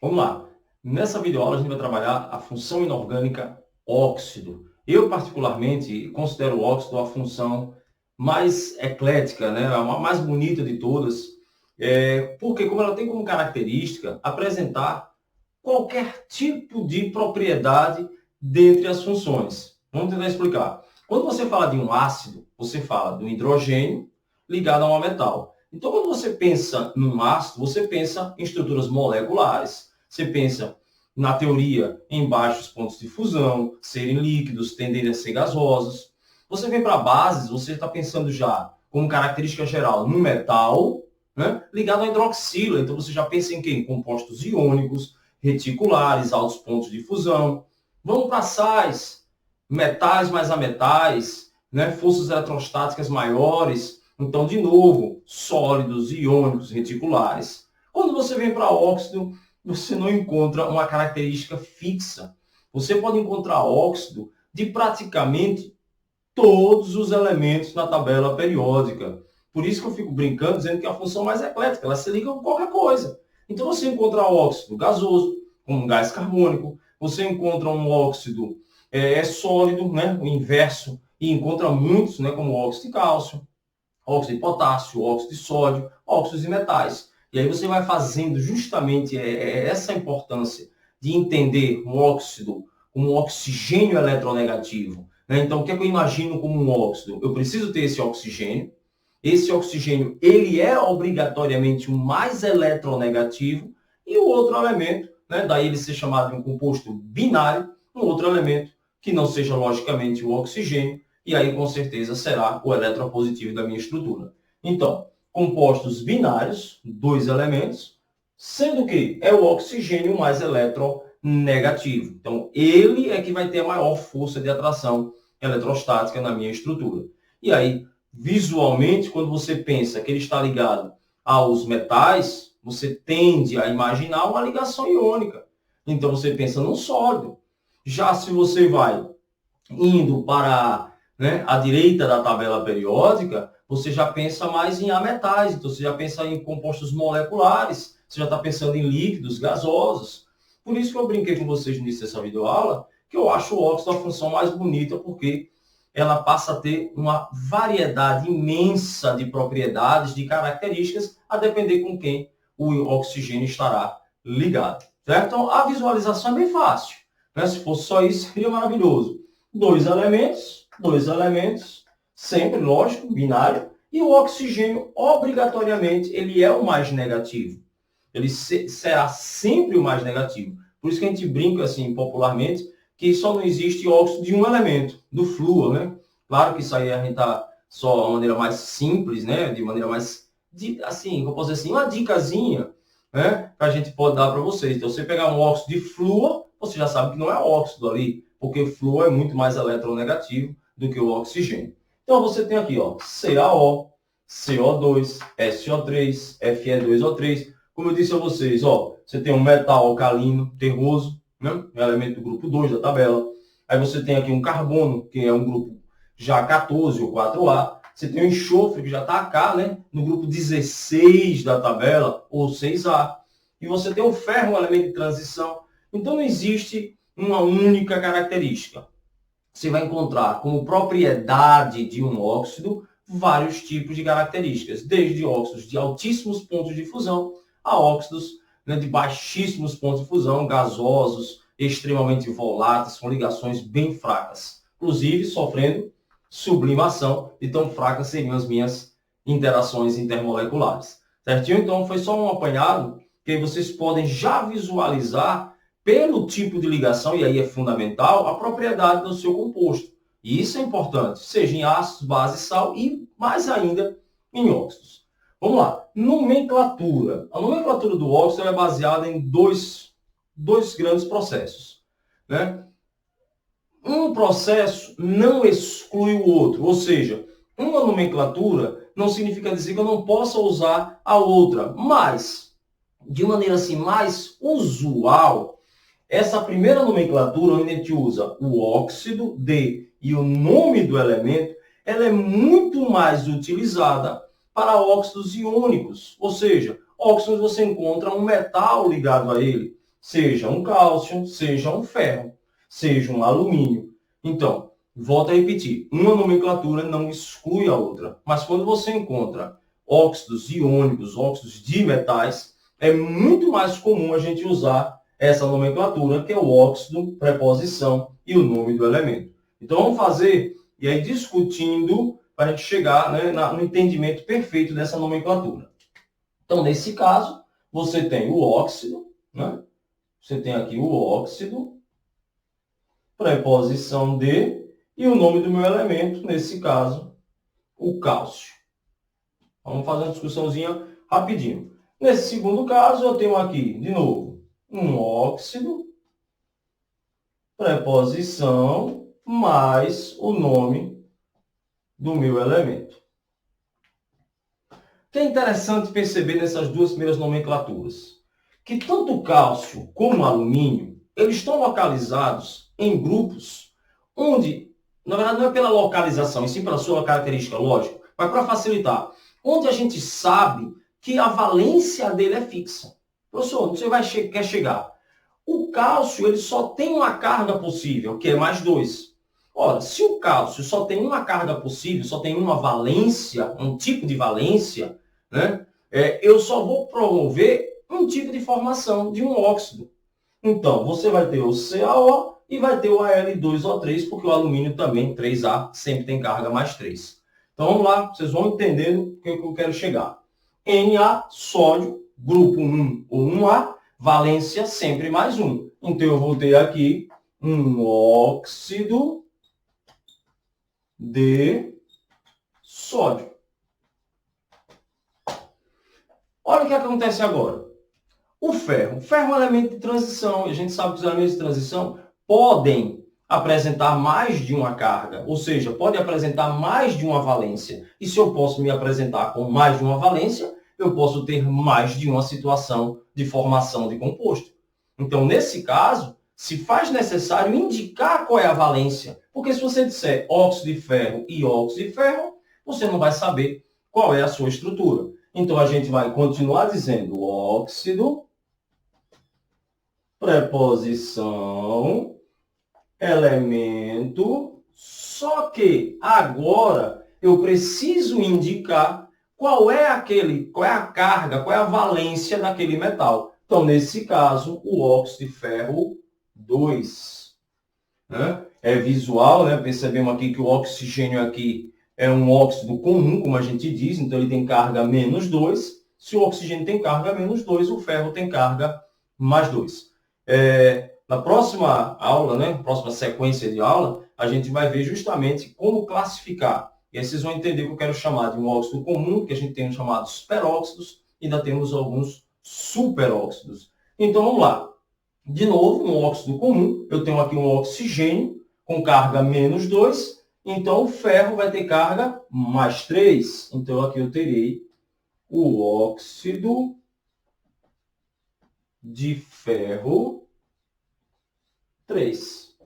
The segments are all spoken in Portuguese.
Vamos lá. Nessa videoaula a gente vai trabalhar a função inorgânica óxido. Eu, particularmente, considero o óxido a função mais eclética, né? A mais bonita de todas, porque como ela tem como característica apresentar qualquer tipo de propriedade dentre as funções. Vamos tentar explicar. Quando você fala de um ácido, você fala de um hidrogênio ligado a um metal. Então, quando você pensa num ácido, você pensa em estruturas moleculares, você pensa, na teoria, em baixos pontos de fusão, serem líquidos, tenderem a ser gasosos. Você vem para bases, você está pensando já, como característica geral, no metal, né, ligado a hidroxila. Então, você já pensa em quê? Em compostos iônicos, reticulares, altos pontos de fusão. Vamos para sais, metais mais ametais, né, forças eletrostáticas maiores. Então, de novo, sólidos, iônicos, reticulares. Quando você vem para óxido, você não encontra uma característica fixa. Você pode encontrar óxido de praticamente todos os elementos na tabela periódica. Por isso que eu fico brincando, dizendo que é a função mais eclética, ela se liga com qualquer coisa. Então, você encontra óxido gasoso, como um gás carbônico, você encontra um óxido sólido, né, o inverso, e encontra muitos, né, como óxido de cálcio, óxido de potássio, óxido de sódio, óxidos de metais. E aí você vai fazendo justamente essa importância de entender um óxido como um oxigênio eletronegativo. Né? Então, o que é que eu imagino como um óxido? Eu preciso ter esse oxigênio. Esse oxigênio, ele é obrigatoriamente o mais eletronegativo. E o outro elemento, né, daí ele ser chamado de um composto binário, um outro elemento que não seja, logicamente, o oxigênio, e aí com certeza será o eletropositivo da minha estrutura. Então, compostos binários, dois elementos, sendo que é o oxigênio mais eletronegativo. Então, ele é que vai ter a maior força de atração eletrostática na minha estrutura. E aí, visualmente, quando você pensa que ele está ligado aos metais, você tende a imaginar uma ligação iônica. Então, você pensa num sólido. Já se você vai indo para, né, a direita da tabela periódica, você já pensa mais em ametais, então você já pensa em compostos moleculares, você já está pensando em líquidos, gasosos. Por isso que eu brinquei com vocês no início dessa videoaula, que eu acho o óxido a função mais bonita, porque ela passa a ter uma variedade imensa de propriedades, de características, a depender com quem o oxigênio estará ligado. Certo? Então, a visualização é bem fácil. Né? Se fosse só isso, seria maravilhoso. Dois elementos, sempre, lógico, binário, e o oxigênio, obrigatoriamente, ele é o mais negativo. Ele será sempre o mais negativo. Por isso que a gente brinca, assim, popularmente, que só não existe óxido de um elemento, do flúor, né? Claro que isso aí a gente tá só de maneira mais simples, né? De maneira mais, assim, eu posso dizer assim, uma dicasinha, né? Que a gente pode dar para vocês. Então, você pegar um óxido de flúor, você já sabe que não é óxido ali, porque o flúor é muito mais eletronegativo do que o oxigênio. Então, você tem aqui, ó, CaO, CO2, SO3, Fe2O3. Como eu disse a vocês, ó, você tem um metal alcalino terroso, né? Um elemento do grupo 2 da tabela. Aí você tem aqui um carbono, que é um grupo já 14 ou 4A. Você tem o enxofre, que já está cá, né? No grupo 16 da tabela, ou 6A. E você tem o ferro, um elemento de transição. Então, não existe uma única característica. Você vai encontrar como propriedade de um óxido vários tipos de características, desde óxidos de altíssimos pontos de fusão a óxidos, né, de baixíssimos pontos de fusão, gasosos, extremamente voláteis, com ligações bem fracas, inclusive sofrendo sublimação, e tão fracas seriam as minhas interações intermoleculares. Certinho? Então, foi só um apanhado que vocês podem já visualizar pelo tipo de ligação, e aí é fundamental, a propriedade do seu composto. E isso é importante, seja em ácidos, base, sal e, mais ainda, em óxidos. Vamos lá. Nomenclatura. A nomenclatura do óxido é baseada em dois grandes processos. Né? Um processo não exclui o outro, ou seja, uma nomenclatura não significa dizer que eu não possa usar a outra, mas, de maneira assim mais usual, essa primeira nomenclatura, onde a gente usa o óxido de e o nome do elemento, ela é muito mais utilizada para óxidos iônicos, ou seja, óxidos você encontra um metal ligado a ele. seja um cálcio, seja um ferro, seja um alumínio. Então, volto a repetir, uma nomenclatura não exclui a outra, mas quando você encontra óxidos iônicos, óxidos de metais, é muito mais comum a gente usar essa nomenclatura, que é o óxido, preposição e o nome do elemento. Então, vamos fazer, e aí discutindo, para a gente chegar, né, no entendimento perfeito dessa nomenclatura. Então, nesse caso, você tem o óxido, né? Você tem aqui o óxido, preposição de, e o nome do meu elemento, nesse caso, o cálcio. Vamos fazer uma discussãozinha rapidinho. Nesse segundo caso, eu tenho aqui, de novo, um óxido, preposição, mais o nome do meu elemento. O que é interessante perceber nessas duas primeiras nomenclaturas? Que tanto o cálcio como o alumínio, eles estão localizados em grupos onde, na verdade, não é pela localização, e sim pela sua característica lógica, mas para facilitar, onde a gente sabe que a valência dele é fixa. Professor, onde você quer chegar? O cálcio ele só tem uma carga possível, que é mais 2. Ora, se o cálcio só tem uma carga possível, só tem uma valência, um tipo de valência, né, eu só vou promover um tipo de formação de um óxido. Então, você vai ter o CaO e vai ter o Al2O3, porque o alumínio também, 3A, sempre tem carga mais 3. Então, vamos lá, vocês vão entendendo o que eu quero chegar. Na, sódio, grupo 1 ou 1A, valência sempre mais 1. Então, eu vou ter aqui um óxido de sódio. Olha o que acontece agora. O ferro. O ferro é um elemento de transição. E a gente sabe que os elementos de transição podem apresentar mais de uma carga. Ou seja, podem apresentar mais de uma valência. E se eu posso me apresentar com mais de uma valência, eu posso ter mais de uma situação de formação de composto. Então, nesse caso, se faz necessário indicar qual é a valência. Porque se você disser óxido de ferro e óxido de ferro, você não vai saber qual é a sua estrutura. Então, a gente vai continuar dizendo óxido, preposição, elemento, só que agora eu preciso indicar qual é a carga, qual é a valência daquele metal. Então, nesse caso, o óxido de ferro 2. Né? É visual, né? Percebemos aqui que o oxigênio aqui é um óxido comum, como a gente diz, então ele tem carga menos 2. Se o oxigênio tem carga menos 2, o ferro tem carga mais 2. Na próxima aula, né, próxima sequência de aula, a gente vai ver justamente como classificar. E aí vocês vão entender que eu quero chamar de um óxido comum, que a gente tem os chamados peróxidos, e ainda temos alguns superóxidos. Então, vamos lá. De novo, um óxido comum, eu tenho aqui um oxigênio com carga menos 2, então o ferro vai ter carga mais 3. Então, aqui eu terei o óxido de ferro 3.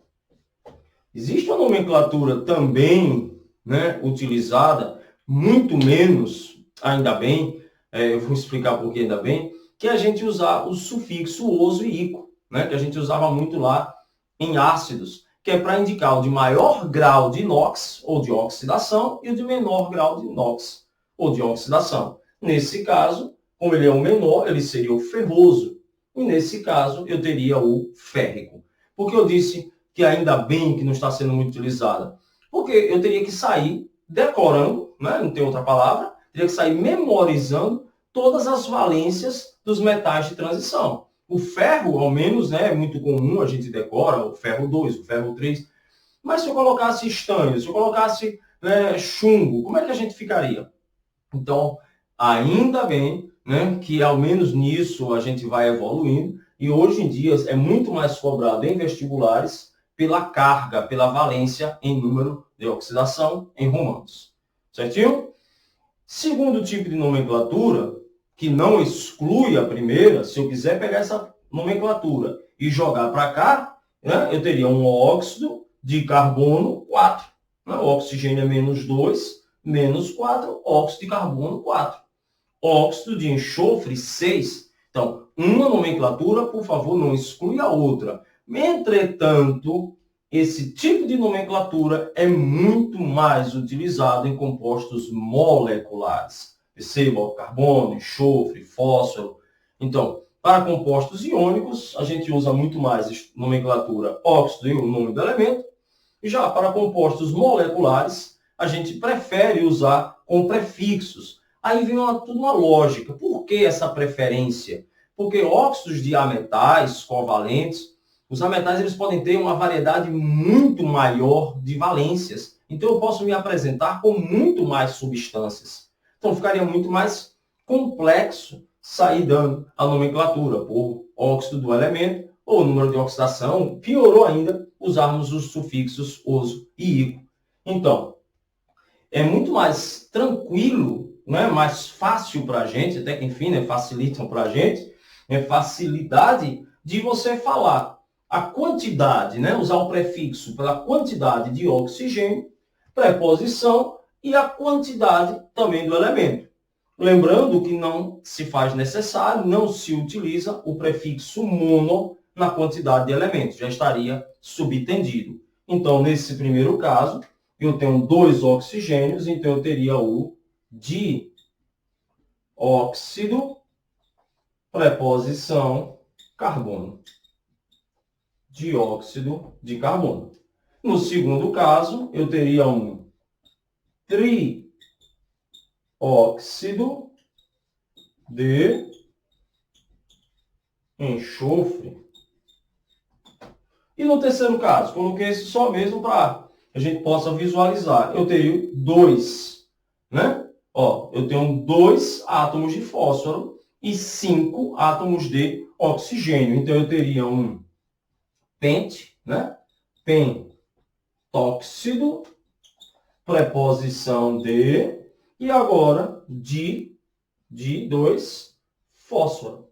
Existe uma nomenclatura também, né, utilizada, muito menos, ainda bem, eu vou explicar por que ainda bem, que a gente usar o sufixo oso e ico, né, que a gente usava muito lá em ácidos, que é para indicar o de maior grau de inox, ou de oxidação, e o de menor grau de inox, ou de oxidação. Nesse caso, como ele é o menor, ele seria o ferroso. E nesse caso, eu teria o férrico. Por que eu disse que ainda bem que não está sendo muito utilizada? Porque eu teria que sair decorando, né? Não tem outra palavra, teria que sair memorizando todas as valências dos metais de transição. O ferro, ao menos, né, é muito comum, a gente decora o ferro 2, o ferro 3. Mas se eu colocasse estanho, se eu colocasse chumbo, como é que a gente ficaria? Então, ainda bem, né, que ao menos nisso a gente vai evoluindo. E hoje em dia é muito mais cobrado em vestibulares pela carga, pela valência em número de oxidação em romanos. Certinho? Segundo tipo de nomenclatura, que não exclui a primeira, se eu quiser pegar essa nomenclatura e jogar para cá, né, eu teria um óxido de carbono 4. Né? O oxigênio é menos 2, menos 4, óxido de carbono 4. Óxido de enxofre 6. Então, uma nomenclatura, por favor, não exclui a outra. Entretanto, esse tipo de nomenclatura é muito mais utilizado em compostos moleculares. Perceba, carbono, enxofre, fósforo. Então, para compostos iônicos, a gente usa muito mais nomenclatura óxido e o nome do elemento. Já para compostos moleculares, a gente prefere usar com prefixos. Aí vem tudo uma lógica. Por que essa preferência? Porque óxidos de ametais covalentes, os ametais eles podem ter uma variedade muito maior de valências. Então, eu posso me apresentar com muito mais substâncias. Então, ficaria muito mais complexo sair dando a nomenclatura por óxido do elemento ou número de oxidação. Piorou ainda usarmos os sufixos oso e ico. Então, é muito mais tranquilo, né? Mais fácil para a gente, até que enfim, né? Facilitam para a gente, facilidade de você falar a quantidade, né? Usar o prefixo pela quantidade de oxigênio, preposição e a quantidade também do elemento. Lembrando que não se faz necessário, não se utiliza o prefixo mono na quantidade de elementos, já estaria subtendido. Então, nesse primeiro caso, eu tenho 2 oxigênios, então eu teria o dióxido, preposição, carbono. Dióxido de carbono. No segundo caso, eu teria um trióxido de enxofre. E no terceiro caso, coloquei esse só mesmo para a gente possa visualizar. Eu teria 2, né? Ó, eu tenho 2 átomos de fósforo e 5 átomos de oxigênio. Então, eu teria um pente, né? Pentóxido, preposição de, e agora de 2 fósforo.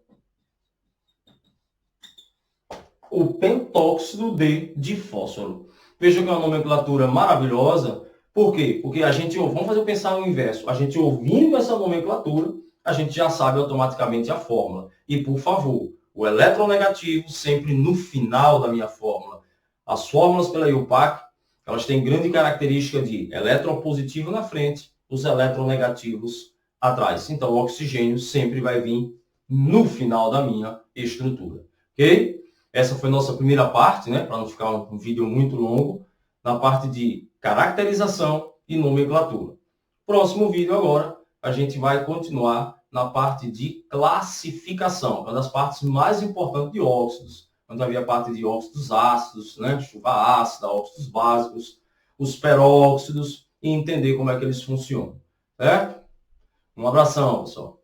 O pentóxido de fósforo. Veja que é uma nomenclatura maravilhosa. Por quê? Porque a gente, vamos fazer pensar o inverso. A gente ouvindo essa nomenclatura, a gente já sabe automaticamente a fórmula. E, por favor, o eletronegativo sempre no final da minha fórmula. As fórmulas pela IUPAC, elas têm grande característica de eletropositivo na frente, os eletronegativos atrás. Então, o oxigênio sempre vai vir no final da minha estrutura. Ok? Essa foi nossa primeira parte, né? Para não ficar um vídeo muito longo, na parte de caracterização e nomenclatura. Próximo vídeo agora, a gente vai continuar na parte de classificação, uma das partes mais importantes de óxidos. Onde havia a parte de óxidos ácidos, né? Chuva ácida, óxidos básicos, os peróxidos, e entender como é que eles funcionam. Certo? Um abração, pessoal.